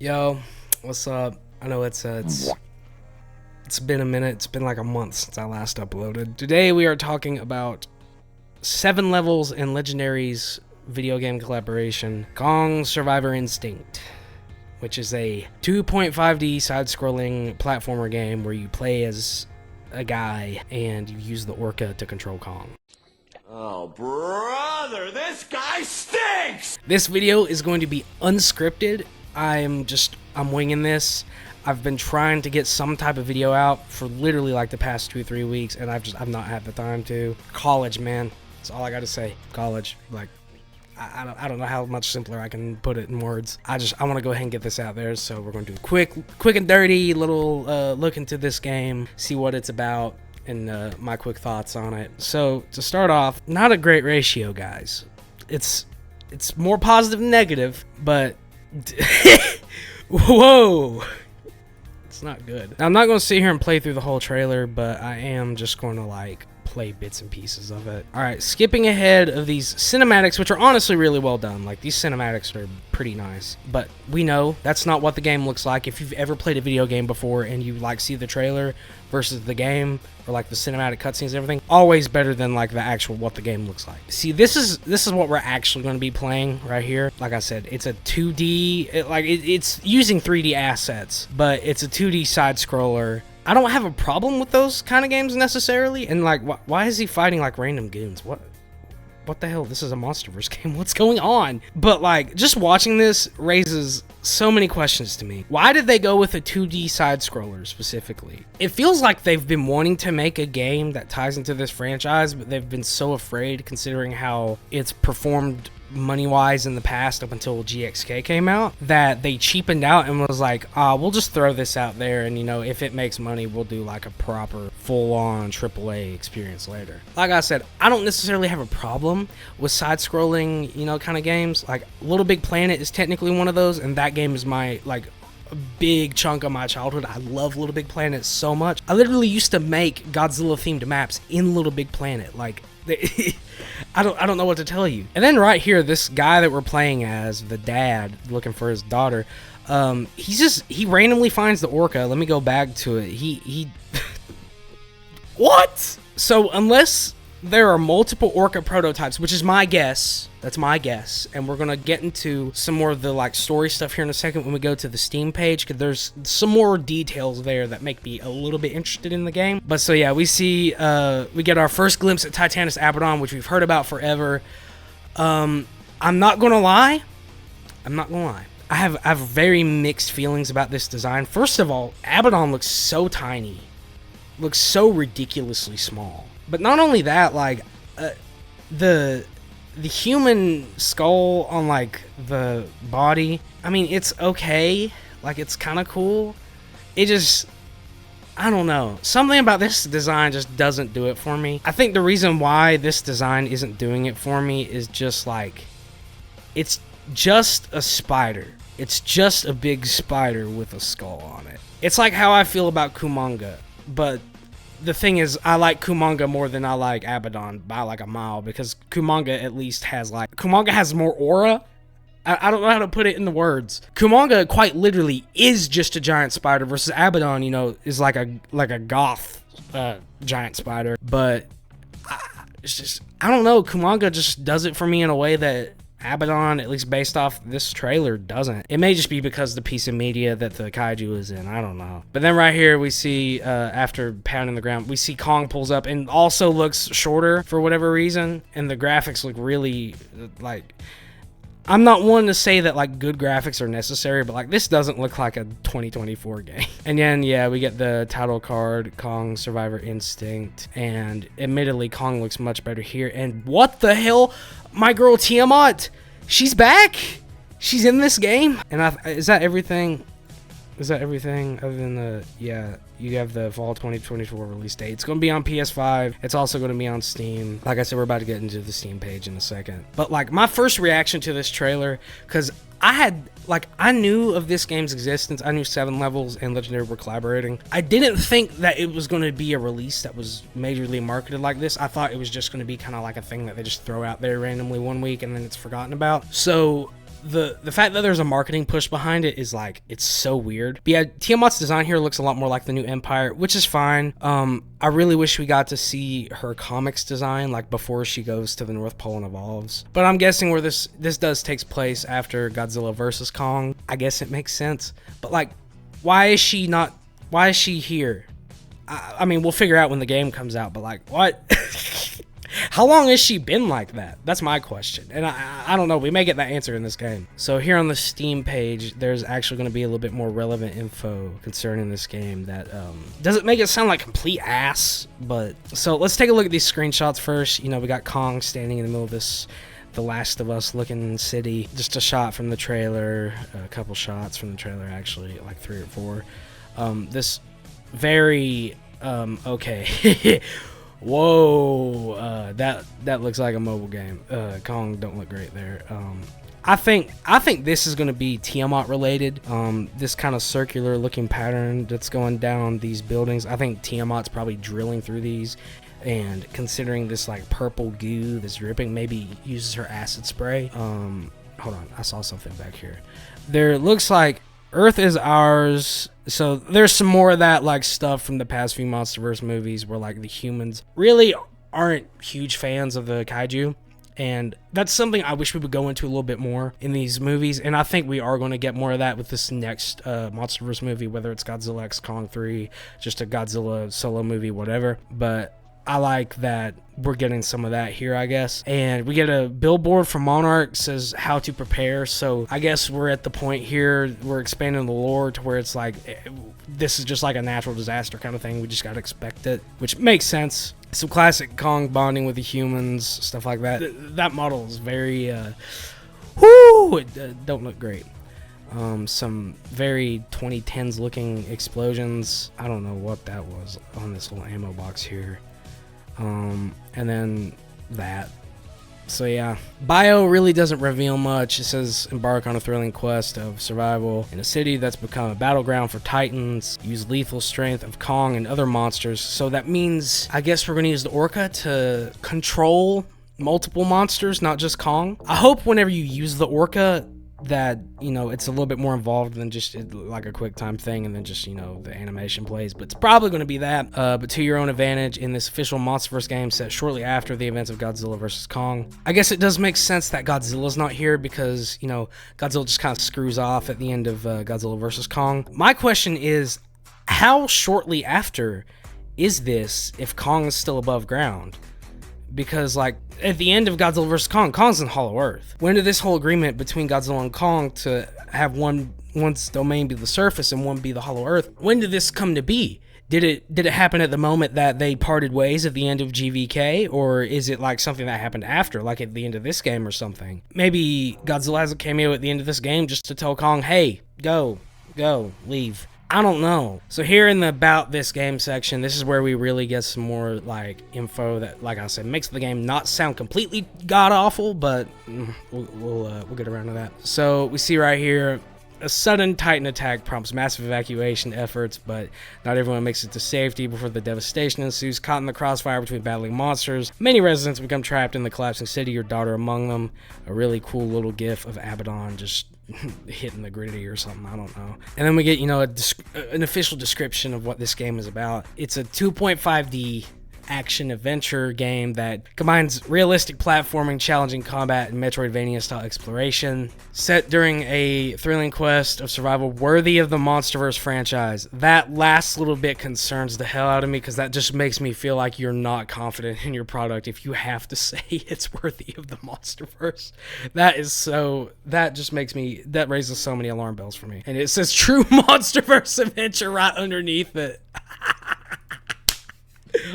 Yo, what's up? I know it's been a minute. It's been like a month since I last uploaded. Today we are talking about 7 levels in Legendary's video game collaboration, Kong Survivor Instinct, which is a 2.5D side-scrolling platformer game where you play as a guy and you use the orca to control Kong. Oh, brother, this guy stinks! This video is going to be unscripted. I'm winging this. I've been trying to get some type of video out for literally like the past 2-3 weeks, and I've not had the time to. College, man. That's all I got to say. College. Like, I don't know how much simpler I can put it in words. I want to go ahead and get this out there, so we're going to do a quick and dirty little look into this game, see what it's about, and my quick thoughts on it. So, to start off, not a great ratio, guys. It's more positive than negative, but whoa, it's not good. Now, I'm not going to sit here and play through the whole trailer, but I am just going to like play bits and pieces of it. All right, skipping ahead of these cinematics, which are honestly really well done. Like, these cinematics are pretty nice, but we know that's not what the game looks like. If you've ever played a video game before and you like see the trailer versus the game, or like the cinematic cutscenes and everything, always better than like the actual what the game looks like. See, this is what we're actually going to be playing right here. Like I said, it's a 2D, it's using 3D assets, but it's a 2D side scroller. I don't have a problem with those kind of games necessarily. And like, why is he fighting like random goons? What the hell? This is a MonsterVerse game. What's going on? But like, just watching this raises so many questions to me. Why did they go with a 2D side scroller specifically? It feels like they've been wanting to make a game that ties into this franchise, but they've been so afraid considering how it's performed money-wise in the past up until GXK came out, that they cheapened out and was like, we'll just throw this out there, and you know, if it makes money, we'll do like a proper full-on AAA experience later. Like I said, I don't necessarily have a problem with side-scrolling, you know, kind of games. Like Little Big Planet is technically one of those, and that game is my like a big chunk of my childhood. I love Little Big Planet so much. I literally used to make Godzilla themed maps in Little Big Planet. Like I don't know what to tell you. And then right here, this guy that we're playing as, the dad looking for his daughter, he randomly finds the orca. Let me go back to it. He what? So unless there are multiple orca prototypes, which is my guess, that's my guess, and we're gonna get into some more of the like story stuff here in a second when we go to the Steam page, because there's some more details there that make me a little bit interested in the game. But so yeah, we get our first glimpse at Titanus Abaddon, which we've heard about forever. I'm not gonna lie. I have very mixed feelings about this design. First of all, Abaddon looks so tiny, looks so ridiculously small. But not only that, like the human skull on like the body, I mean, it's okay, like it's kind of cool. It just, I don't know, something about this design just doesn't do it for me. I think the reason why this design isn't doing it for me is just like, it's just a spider. It's just a big spider with a skull on it. It's like how I feel about Kumanga, but the thing is, I like Kumanga more than I like Abaddon by like a mile, because Kumanga at least has Kumanga has more aura. I don't know how to put it into words. Kumanga quite literally is just a giant spider, versus Abaddon, you know, is like a goth giant spider. But it's just, I don't know, Kumanga just does it for me in a way that Abaddon, at least based off this trailer, doesn't. It may just be because the piece of media that the kaiju is in, I don't know. But then right here we see, after pounding the ground, we see Kong pulls up and also looks shorter for whatever reason, and the graphics look really, like, I'm not one to say that like good graphics are necessary, but like this doesn't look like a 2024 game. And then yeah, we get the title card, Kong Survivor Instinct, and admittedly Kong looks much better here. And what the hell, my girl Tiamat, she's back, she's in this game. And is that everything? Is that everything other than the, yeah, you have the fall 2024 release date. It's going to be on PS5. It's also going to be on Steam. Like I said, we're about to get into the Steam page in a second. But like my first reaction to this trailer, because I knew of this game's existence. I knew 7 Levels and Legendary were collaborating. I didn't think that it was going to be a release that was majorly marketed like this. I thought it was just going to be kind of like a thing that they just throw out there randomly one week and then it's forgotten about. So the fact that there's a marketing push behind it is like, it's so weird. But yeah, Tiamat's design here looks a lot more like the new Empire, which is fine. I really wish we got to see her comics design like before she goes to the North Pole and evolves. But I'm guessing where this does takes place after Godzilla versus Kong. I guess it makes sense. But like, why is she here? I mean, we'll figure out when the game comes out, but like, what? How long has she been like that? That's my question. And I don't know. We may get that answer in this game. So here on the Steam page, there's actually going to be a little bit more relevant info concerning this game that doesn't make it sound like complete ass. But so let's take a look at these screenshots first. You know, we got Kong standing in the middle of this The Last of Us looking city. Just a shot from the trailer, a couple shots from the trailer, actually, like 3 or 4. This very okay. Whoa, that looks like a mobile game. Kong don't look great there. I think this is going to be Tiamat related. This kind of circular looking pattern that's going down these buildings. I think Tiamat's probably drilling through these, and considering this like purple goo that's dripping, maybe uses her acid spray. Hold on, I saw something back here. There looks like Earth is ours. So there's some more of that like stuff from the past few MonsterVerse movies where like the humans really aren't huge fans of the kaiju. And that's something I wish we would go into a little bit more in these movies. And I think we are going to get more of that with this next MonsterVerse movie, whether it's Godzilla x Kong 3, just a Godzilla solo movie, whatever. But I like that we're getting some of that here, I guess. And we get a billboard from Monarch, says how to prepare. So I guess we're at the point here, we're expanding the lore to where it's like, this is just like a natural disaster kind of thing. We just got to expect it, which makes sense. Some classic Kong bonding with the humans, stuff like that. That model is very, it don't look great. Some very 2010s looking explosions. I don't know what that was on this little ammo box here. And then that. So yeah, bio really doesn't reveal much. It says embark on a thrilling quest of survival in a city that's become a battleground for titans. Use lethal strength of Kong and other monsters. So that means, I guess we're gonna use the Orca to control multiple monsters, not just Kong. I hope whenever you use the Orca that, you know, it's a little bit more involved than just like a quick time thing and then just, you know, the animation plays, but it's probably going to be that, but to your own advantage in this official MonsterVerse game set shortly after the events of Godzilla vs. Kong. I guess it does make sense that Godzilla's not here because, you know, Godzilla just kind of screws off at the end of Godzilla vs. Kong. My question is, how shortly after is this if Kong is still above ground? Because, like, at the end of Godzilla vs. Kong, Kong's in Hollow Earth. When did this whole agreement between Godzilla and Kong to have one's domain be the surface and one be the Hollow Earth, when did this come to be? Did it happen at the moment that they parted ways at the end of GVK, or is it like something that happened after, like at the end of this game or something? Maybe Godzilla has a cameo at the end of this game just to tell Kong, hey, go, leave. I don't know. So here in the about this game section, this is where we really get some more like info that, like I said, makes the game not sound completely god awful, but we'll get around to that. So we see right here, a sudden Titan attack prompts massive evacuation efforts, but not everyone makes it to safety before the devastation ensues. Caught in the crossfire between battling monsters, many residents become trapped in the collapsing city, your daughter among them. A really cool little gif of Abaddon just hitting the gritty or something, I don't know. And then we get, you know, an official description of what this game is about. It's a 2.5D action adventure game that combines realistic platforming, challenging combat, and Metroidvania style exploration, set during a thrilling quest of survival worthy of the MonsterVerse franchise. That last little bit concerns the hell out of me because that just makes me feel like you're not confident in your product if you have to say it's worthy of the MonsterVerse. That raises so many alarm bells for me. And it says true MonsterVerse adventure right underneath it.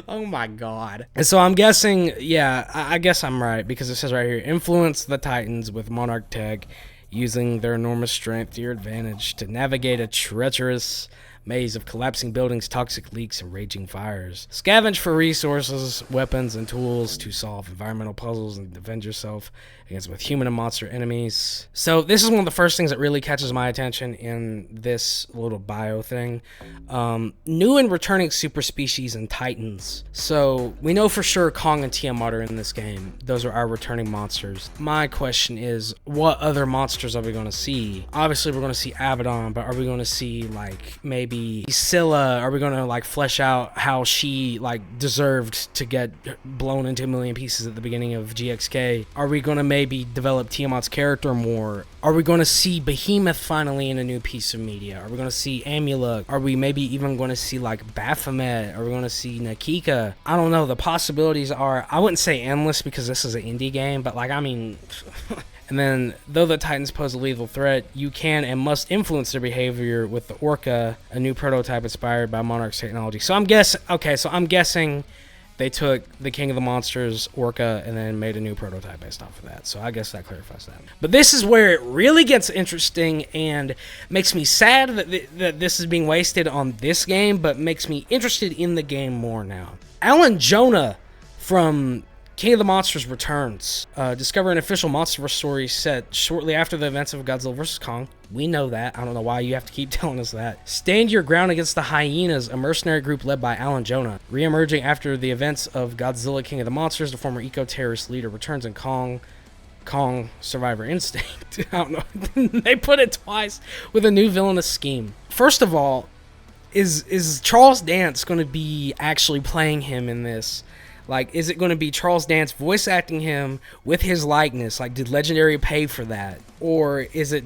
Oh my god. And so I'm guessing, yeah, I guess I'm right, because it says right here, influence the Titans with Monarch Tech, using their enormous strength to your advantage to navigate a treacherous maze of collapsing buildings, toxic leaks, and raging fires. Scavenge for resources, weapons, and tools to solve environmental puzzles and defend yourself against both human and monster enemies. So this is one of the first things that really catches my attention in this little bio thing. New and returning super species and titans. So we know for sure Kong and Tiamat are in this game. Those are our returning monsters. My question is, what other monsters are we going to see? Obviously we're going to see Abaddon, but are we going to see like maybe Scylla? Are we going to like flesh out how she like deserved to get blown into a million pieces at the beginning of GXK? Are we going to maybe develop Tiamat's character more? Are we going to see Behemoth finally in a new piece of media? Are we going to see Amulek? Are we maybe even going to see like Baphomet? Are we going to see Nakika? I don't know. The possibilities are, I wouldn't say endless because this is an indie game, but like, I mean... And then, though the Titans pose a lethal threat, you can and must influence their behavior with the Orca, a new prototype inspired by Monarch's technology. So I'm guessing they took the King of the Monsters, Orca, and then made a new prototype based off of that. So I guess that clarifies that. But this is where it really gets interesting and makes me sad that this is being wasted on this game, but makes me interested in the game more now. Alan Jonah from King of the Monsters returns. Discover an official MonsterVerse story set shortly after the events of Godzilla vs. Kong. We know that. I don't know why you have to keep telling us that. Stand your ground against the Hyenas, a mercenary group led by Alan Jonah. Re-emerging after the events of Godzilla King of the Monsters, the former eco-terrorist leader returns in Kong Survivor Instinct. I don't know. They put it twice with a new villainous scheme. First of all, is Charles Dance going to be actually playing him in this? Like, is it going to be Charles Dance voice acting him with his likeness? Like, did Legendary pay for that? Or is it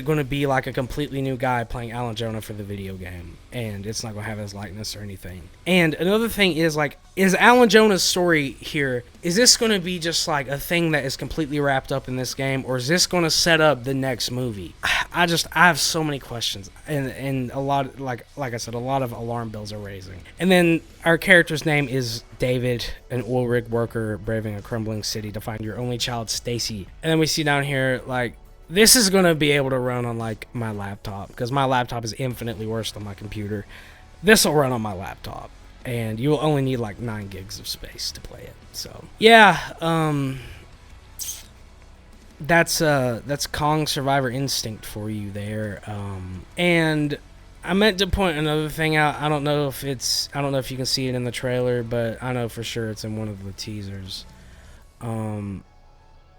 going to be like a completely new guy playing Alan Jonah for the video game? And it's not going to have his likeness or anything. And another thing is, like, is Alan Jonah's story here, is this going to be just like a thing that is completely wrapped up in this game? Or is this going to set up the next movie? I have so many questions. And a lot, like I said, a lot of alarm bells are raising. And then our character's name is David, an oil rig worker braving a crumbling city to find your only child, Stacy. And then we see down here, like, this is going to be able to run on, like, my laptop, because my laptop is infinitely worse than my computer. This will run on my laptop, and you will only need, like, 9 gigs of space to play it. So, yeah, that's Kong Survivor Instinct for you there. And I meant to point another thing out. I don't know if you can see it in the trailer, but I know for sure it's in one of the teasers.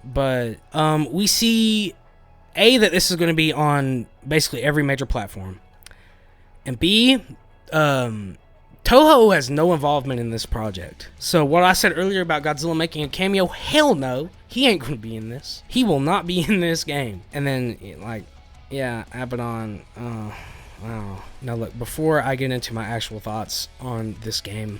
But we see... A, that this is going to be on basically every major platform. And B, Toho has no involvement in this project. So what I said earlier about Godzilla making a cameo, hell no. He ain't going to be in this. He will not be in this game. And then, like, yeah, Abaddon. Wow. Now look, before I get into my actual thoughts on this game,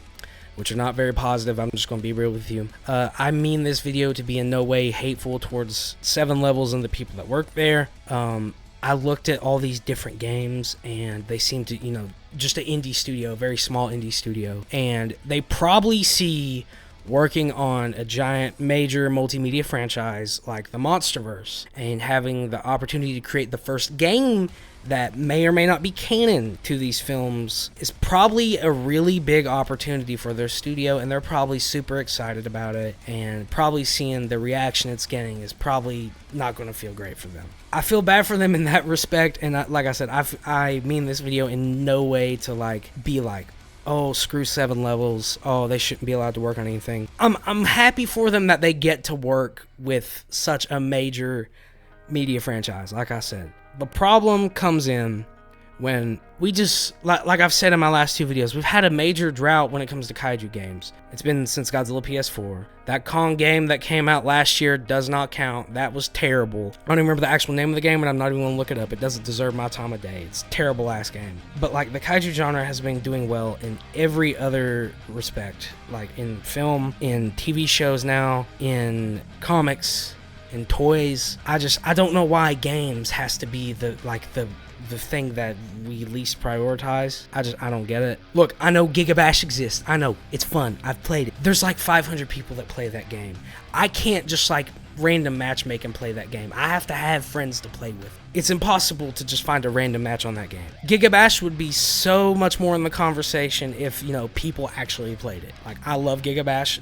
which are not very positive, I'm just going to be real with you. I mean this video to be in no way hateful towards 7 Levels and the people that work there. I looked at all these different games, and they seem to, just an indie studio, very small indie studio. And they probably see working on a giant major multimedia franchise like the MonsterVerse, and having the opportunity to create the first game that may or may not be canon to these films is probably a really big opportunity for their studio, and they're probably super excited about it, and probably seeing the reaction it's getting is probably not going to feel great for them. I feel bad for them in that respect, and like I said, I mean this video in no way to like be like, oh, screw 7 Levels, oh, they shouldn't be allowed to work on anything. I'm happy for them that they get to work with such a major media franchise, like I said. The problem comes in when we just, like I've said in my last 2 videos, we've had a major drought when it comes to kaiju games. It's been since Godzilla PS4. That Kong game that came out last year does not count. That was terrible. I don't even remember the actual name of the game, and I'm not even going to look it up. It doesn't deserve my time of day. It's a terrible ass game. But like, the kaiju genre has been doing well in every other respect. Like in film, in TV shows now, in comics, in toys. I don't know why games has to be the thing that we least prioritize. I don't get it. Look, I know Gigabash exists. I know. It's fun. I've played it. There's like 500 people that play that game. I can't just like random matchmake and play that game. I have to have friends to play with. It's impossible to just find a random match on that game. Gigabash would be so much more in the conversation if, you know, people actually played it. Like, I love Gigabash.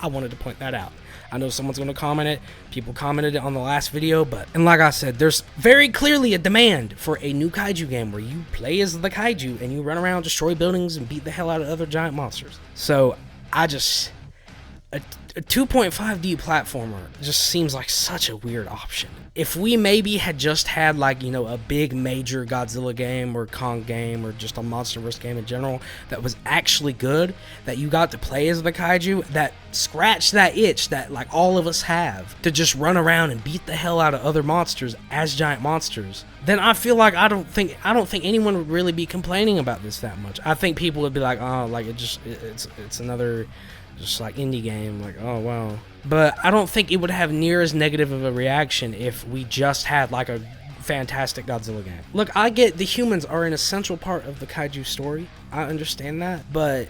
I wanted to point that out. I know someone's going to comment it. People commented it on the last video, and like I said, there's very clearly a demand for a new kaiju game where you play as the kaiju and you run around, destroy buildings, and beat the hell out of other giant monsters. So, a 2.5D platformer just seems like such a weird option. If we maybe had just had, like, you know, a big major Godzilla game or Kong game or just a MonsterVerse game in general that was actually good, that you got to play as the kaiju, that scratched that itch that, like, all of us have to just run around and beat the hell out of other monsters as giant monsters, then I feel like I don't think anyone would really be complaining about this that much. I think people would be like, oh, like, it's another just like indie game, like, oh wow. But I don't think it would have near as negative of a reaction if we just had like a fantastic Godzilla game. Look, I get the humans are an essential part of the kaiju story. I understand that, but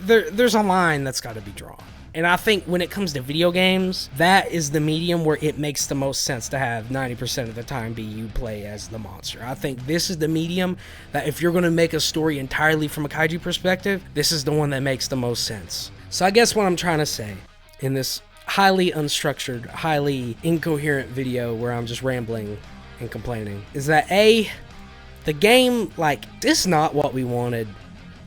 there's a line that's got to be drawn. And I think when it comes to video games, that is the medium where it makes the most sense to have 90% of the time be you play as the monster. I think this is the medium that if you're going to make a story entirely from a kaiju perspective, this is the one that makes the most sense. So I guess what I'm trying to say in this highly unstructured, highly incoherent video where I'm just rambling and complaining is that the game, like, this is not what we wanted.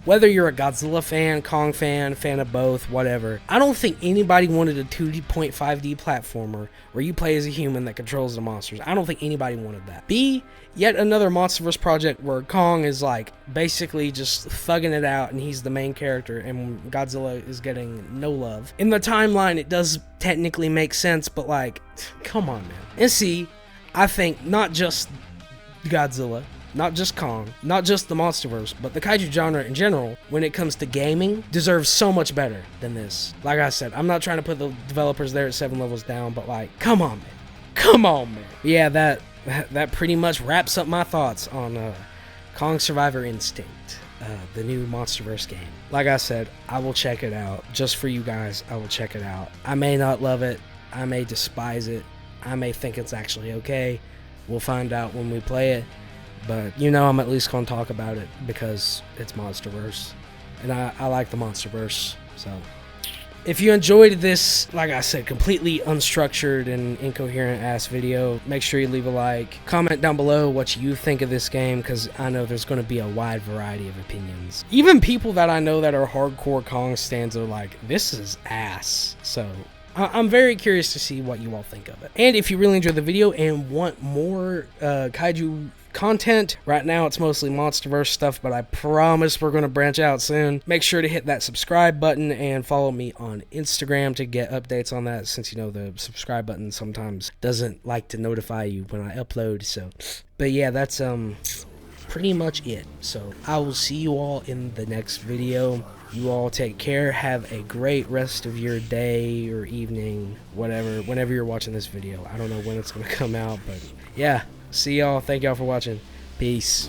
Whether you're a Godzilla fan, Kong fan of both, whatever, I don't think anybody wanted a 2.5D platformer where you play as a human that controls the monsters. I don't think anybody wanted that. B, yet another MonsterVerse project where Kong is, like, basically just thugging it out and he's the main character and Godzilla is getting no love. In the timeline, it does technically make sense, but, like, come on, man. And C, I think not just Godzilla, not just Kong, not just the MonsterVerse, but the kaiju genre in general, when it comes to gaming, deserves so much better than this. Like I said, I'm not trying to put the developers there at 7 levels down, but, like, come on, man. Come on, man. Yeah, that pretty much wraps up my thoughts on Kong Survivor Instinct, the new MonsterVerse game. Like I said, I will check it out. Just for you guys, I will check it out. I may not love it. I may despise it. I may think it's actually okay. We'll find out when we play it. But, you know, I'm at least going to talk about it because it's MonsterVerse. And I like the MonsterVerse. So, if you enjoyed this, like I said, completely unstructured and incoherent-ass video, make sure you leave a like. Comment down below what you think of this game, because I know there's going to be a wide variety of opinions. Even people that I know that are hardcore Kong stans are like, this is ass. So, I'm very curious to see what you all think of it. And if you really enjoyed the video and want more kaiju content, right now it's mostly MonsterVerse stuff, but I promise we're going to branch out soon. Make sure to hit that subscribe button and follow me on Instagram to get updates on that, since, you know, the subscribe button sometimes doesn't like to notify you when I upload. So, but yeah, that's pretty much it. So I will see you all in the next video. You all take care. Have a great rest of your day or evening, whatever, whenever you're watching this video. I don't know when it's going to come out, but yeah. See y'all. Thank y'all for watching. Peace.